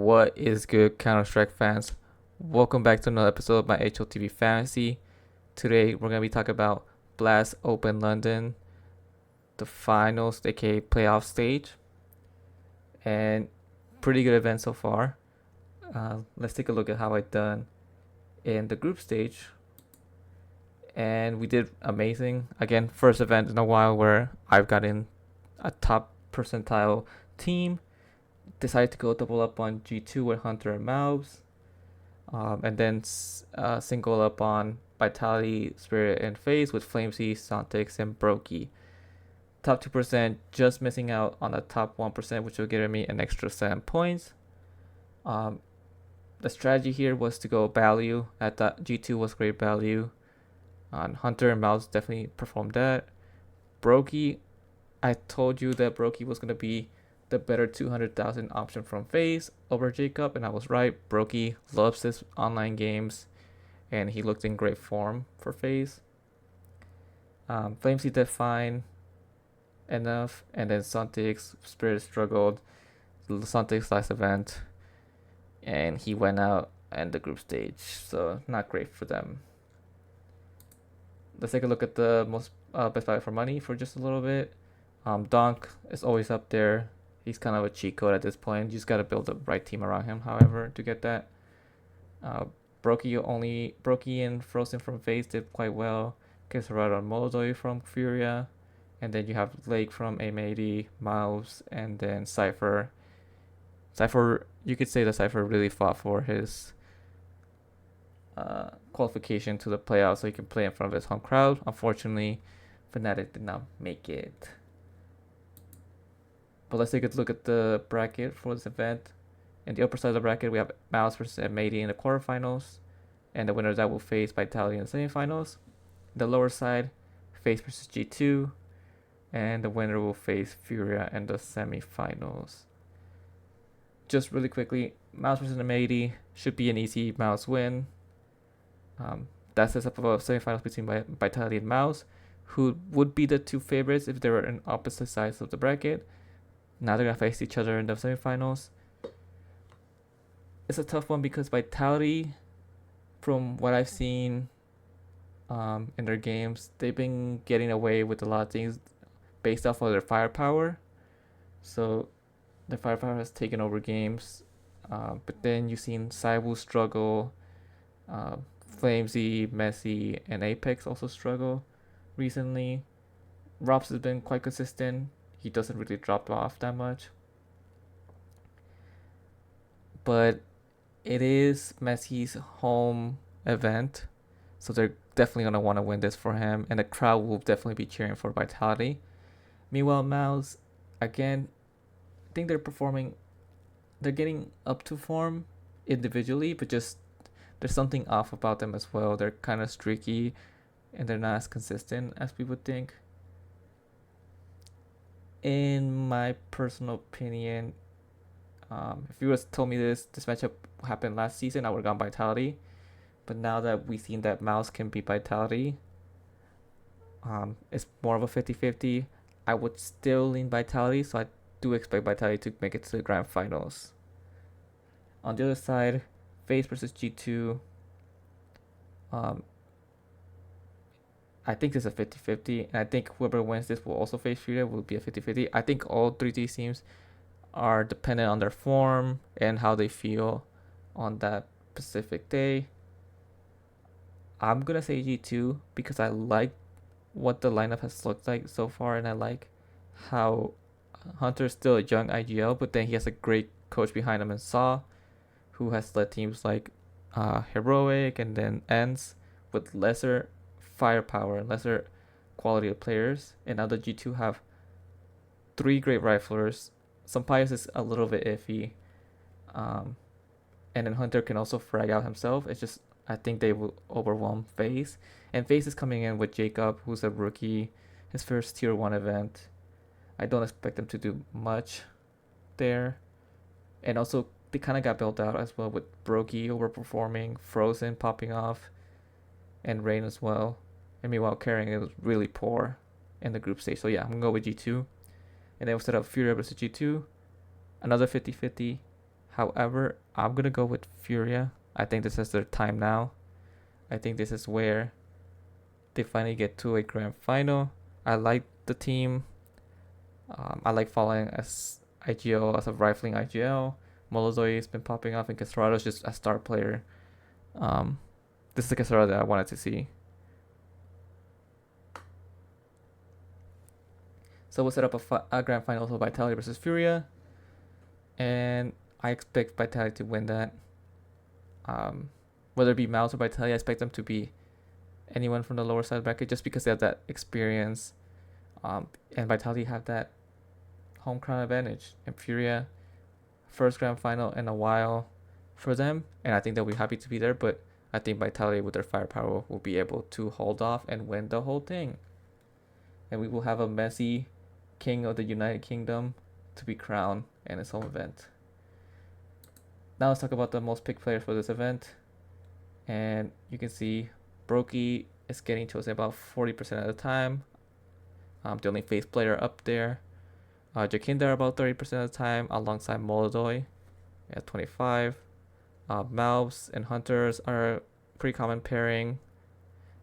What is good, Counter-Strike fans? Welcome back to another episode of my HLTV Fantasy. Today, we're going to be talking about Blast Open London, the finals, aka playoff stage, and pretty good event so far. Let's take a look at how I done in the group stage. And we did amazing. Again, first event in a while where I've got in a top percentile team. Decided to go double up on G2 with Hunter and Mouse, and then single up on Vitality, Spirit, and FaZe with Flamesy, Sontix, and Brokey. Top 2% just missing out on the top 1%, which will give me an extra 7 points. The strategy here was to go value. At that G2 was great value. On Hunter and Mouse definitely performed that. Brokey, I told you that Brokey was going to be the better 200,000 option from FaZe over Jacob, and I was right. Brokey loves his online games, and he looked in great form for FaZe. Flamesy did fine enough, and then Sontix, Spirit struggled. Sontix last event, and he went out in the group stage, so not great for them. Let's take a look at the most best value for money for just a little bit. Donk is always up there. He's kind of a cheat code at this point. You just got to build the right team around him, however, to get that. Brokey and Frozen from FaZe did quite well. Kesserado and Molodoi from Furia. And then you have Lake from A80, Mouse, and then Cypher. Cypher, you could say that Cypher really fought for his qualification to the playoffs so he can play in front of his home crowd. Unfortunately, Fnatic did not make it. But let's take a look at the bracket for this event. In the upper side of the bracket, we have Mouse versus M80 in the quarterfinals, and the winner of that will face Vitality in the semifinals. The lower side, FaZe versus G2, and the winner will face Furia in the semifinals. Just really quickly, Mouse versus M80 should be an easy Mouse win. That sets up a semifinals between Vitality and Mouse, who would be the two favorites if they were on opposite sides of the bracket. Now they're going to face each other in the semifinals. It's a tough one because Vitality, from what I've seen in their games, they've been getting away with a lot of things based off of their firepower. So their firepower has taken over games. But then you've seen Saibu struggle. Flamesy, mezii, and Apex also struggle recently. Robs has been quite consistent. He doesn't really drop off that much. But it is mezii's home event, so they're definitely going to want to win this for him, and the crowd will definitely be cheering for Vitality. Meanwhile, Mouse, again, I think they're getting up to form individually, but just there's something off about them as well. They're kind of streaky, and they're not as consistent as people think. In my personal opinion, if you was told me this matchup happened last season, I would have gone Vitality. But now that we've seen that Mouse can beat Vitality, it's more of a 50-50. I would still lean Vitality, so I do expect Vitality to make it to the grand finals. On the other side, FaZe versus G2. I think this is a 50-50, and I think whoever wins this will also face Furia will be a 50-50. I think all three of these teams are dependent on their form and how they feel on that specific day. I'm going to say G2 because I like what the lineup has looked like so far, and I like how Hunter is still a young IGL, but then he has a great coach behind him in Saw, who has led teams like Heroic and then Ends with lesser firepower and lesser quality of players. And now the G2 have 3 great riflers. Sampayas is a little bit iffy, and then Hunter can also frag out himself. It's just I think they will overwhelm FaZe, and FaZe is coming in with Jacob, who's a rookie, his first tier 1 event. I don't expect them to do much there, and also they kind of got built out as well with Brokey overperforming, Frozen popping off, and Rain as well. And meanwhile, Carrying is really poor in the group stage. So yeah, I'm going to go with G2. And then we'll set up Furia versus G2. Another 50-50. However, I'm gonna go with Furia. I think this is their time now. I think this is where they finally get to a grand final. I like the team. I like following as IGL as a rifling IGL. Molozoi has been popping off, and Caserado's just a star player. This is the Caserado that I wanted to see. So we'll set up a grand final for Vitality versus Furia, and I expect Vitality to win that. Whether it be Mouse or Vitality, I expect them to be anyone from the lower side bracket just because they have that experience. And Vitality have that home crown advantage. And Furia, first grand final in a while for them, and I think they'll be happy to be there. But I think Vitality, with their firepower, will be able to hold off and win the whole thing. And we will have a mezii King of the United Kingdom to be crowned in its home event. Now let's talk about the most picked players for this event. And you can see Brokey is getting chosen about 40% of the time. The only face player up there. Jakinder about 30% of the time, alongside Molodoi at 25. Mouse and Hunters are a pretty common pairing.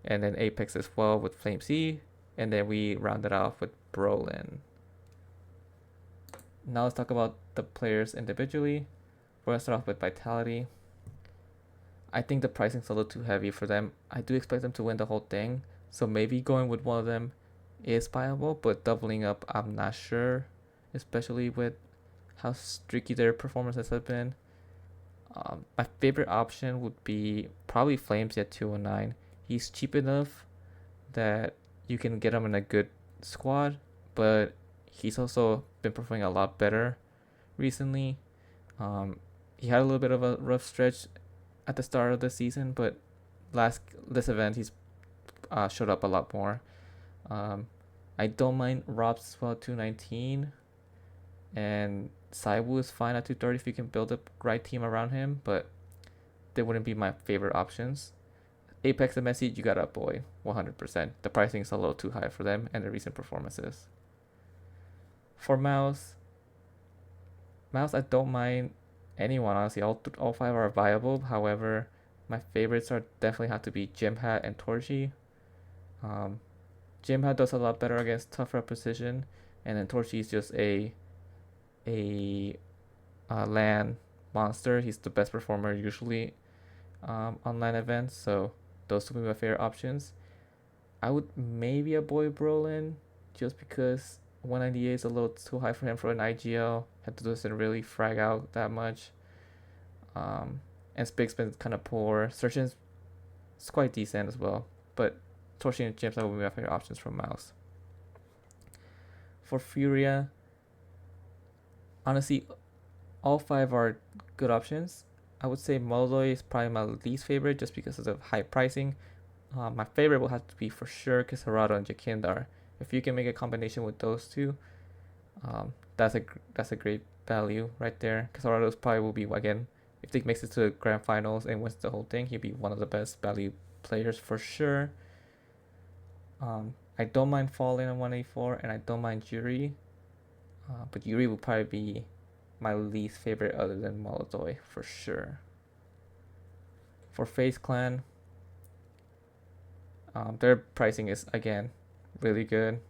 And then Apex as well with flamez. And then we round it off with Brolin. Now let's talk about the players individually. We're going to start off with Vitality. I think the pricing's a little too heavy for them. I do expect them to win the whole thing. So maybe going with one of them is viable, but doubling up, I'm not sure. Especially with how streaky their performances have been. My favorite option would be probably flamez at 209. He's cheap enough that you can get him in a good squad, but he's also been performing a lot better recently. He had a little bit of a rough stretch at the start of the season, but this event he's showed up a lot more. I don't mind Robs as well, 219, and Saiwu is fine at 230 if you can build a right team around him, but they wouldn't be my favorite options. Apex and mezii, you got a boy, 100%. The pricing is a little too high for them and their recent performances. For Mouse, I don't mind anyone, honestly. All five are viable. However, my favorites are definitely have to be Jimhat and Torchy. Jimhat does a lot better against tougher opposition, and then Torchy is just a LAN monster. He's the best performer usually on LAN events, so those would be my favorite options. I would maybe avoid Brolin just because 198 is a little too high for him for an IGL. Had to doesn't really frag out that much. And Spig's been kind of poor. Surgeon's quite decent as well, but Torchy and James would be my favorite options from Mouse. For Furia, honestly, all five are good options. I would say Molodoi is probably my least favorite just because of the high pricing. My favorite will have to be for sure Caserado and Jakindar. If you can make a combination with those two, that's a great value right there. Caserado's probably will be, again, if he makes it to the grand finals and wins the whole thing, he'd be one of the best value players for sure. I don't mind Fallen on 184, and I don't mind Yuri, but Yuri will probably be my least favorite other than Molodoi for sure. For FaZe Clan, their pricing is, again, really good.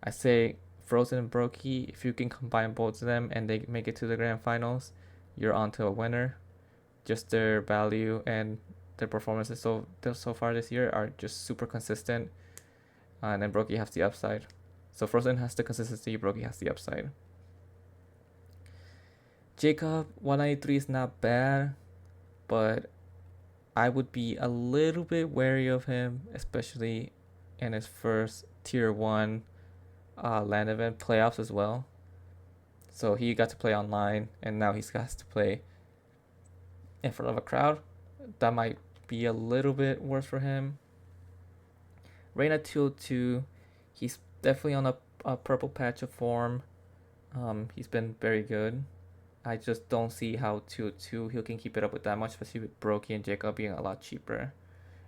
I say Frozen and Brokey, if you can combine both of them and they make it to the grand finals, you're on to a winner. Just their value and their performances so far this year are just super consistent. And then Brokey has the upside. So Frozen has the consistency, Brokey has the upside. Jacob, 193 is not bad, but I would be a little bit wary of him, especially in his first tier 1 LAN event playoffs as well. So he got to play online, and now he's got to play in front of a crowd. That might be a little bit worse for him. Reyna 202, he's definitely on a purple patch of form. He's been very good. I just don't see how 202 he can keep it up with that much, especially with Brokey and Jacob being a lot cheaper.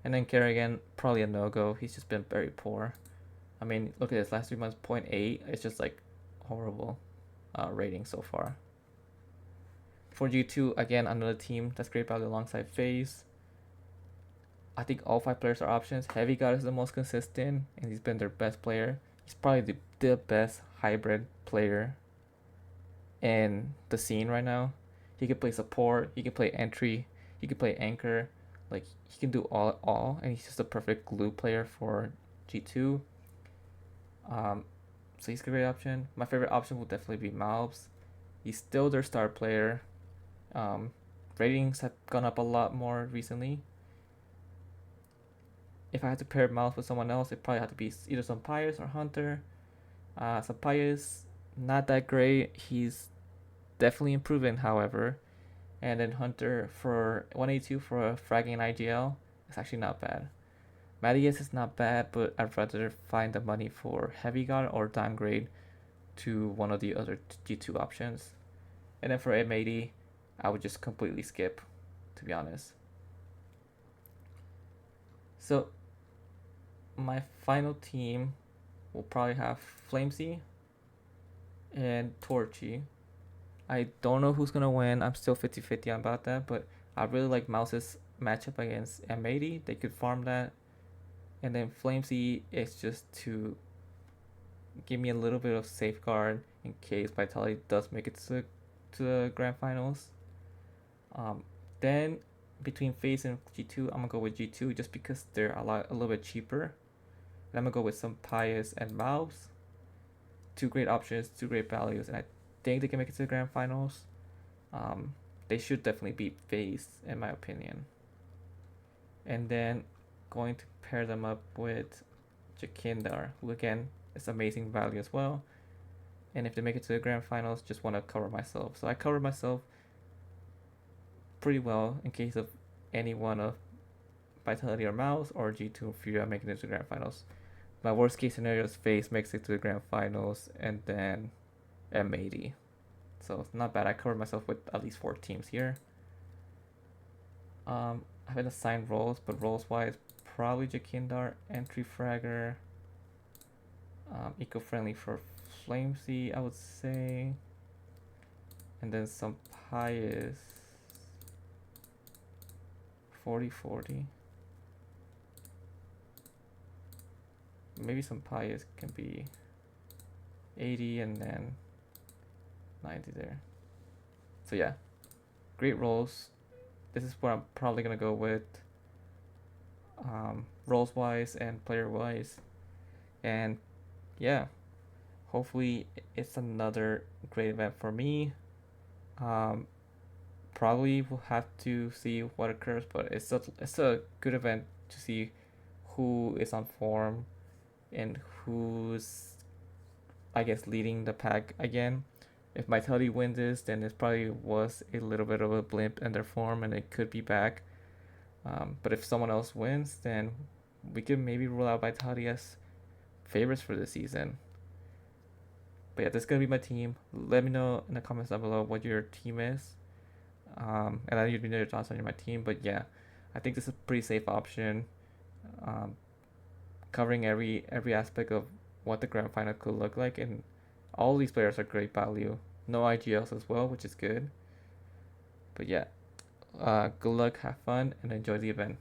And then Kerrigan, probably a no-go. He's just been very poor. I mean, look at this, last 3 months, 0.8. It's just like horrible rating so far. For G2, again, another team that's great value alongside FaZe. I think all 5 players are options. Heavy God is the most consistent, and he's been their best player. He's probably the best hybrid player in the scene right now. He can play support, he can play entry, he can play anchor. Like, he can do all, and he's just a perfect glue player for G2. So he's a great option. My favorite option will definitely be Malbs. He's still their star player. Ratings have gone up a lot more recently. If I had to pair Malbs with someone else, it probably had to be either Sampayas or Hunter. Sampayas, not that great. He's definitely improving, however. And then Hunter for 182 for a fragging IGL is actually not bad. Madius is not bad, but I'd rather find the money for Heavy God or downgrade to one of the other G2 options. And then for M80, I would just completely skip, to be honest. So my final team will probably have Flamesy and Torchy. I don't know who's gonna win. I'm still 50-50 about that, but I really like Mouse's matchup against M80. They could farm that. And then Flamesy is just to give me a little bit of safeguard in case Vitality does make it to the grand finals. Then between FaZe and G2, I'm gonna go with G2 just because they're a little bit cheaper. And I'm gonna go with some Pius and Mouse. 2 great options, 2 great values, and I think they can make it to the grand finals. They should definitely beat FaZe in my opinion. And then going to pair them up with Jakindar, who again is amazing value as well. And if they make it to the grand finals, just want to cover myself. So I covered myself pretty well in case of any one of Vitality or Mouse or G2 Furia making it to the grand finals. My worst case scenario is FaZe makes it to the grand finals and then M80. So it's not bad. I covered myself with at least 4 teams here. I haven't assigned roles, but roles wise, probably Jakindar, entry fragger, eco-friendly for Flamesy, I would say, and then some Pious 40-40. Maybe some Pious can be 80 and then 90 there. So yeah, great rolls. This is what I'm probably gonna go with, roles wise and player wise. And yeah, hopefully it's another great event for me. Probably we'll have to see what occurs, but it's a good event to see who is on form and who's, I guess, leading the pack again. If Vitality wins this, then it probably was a little bit of a blimp in their form and it could be back. But if someone else wins, then we could maybe rule out Vitality as favorites for this season. But yeah, this is going to be my team. Let me know in the comments down below what your team is. And I need to know your thoughts on my team. But yeah, I think this is a pretty safe option. Covering every aspect of what the grand final could look like, and all these players are great value. No IGLs as well, which is good. But yeah, good luck, have fun, and enjoy the event.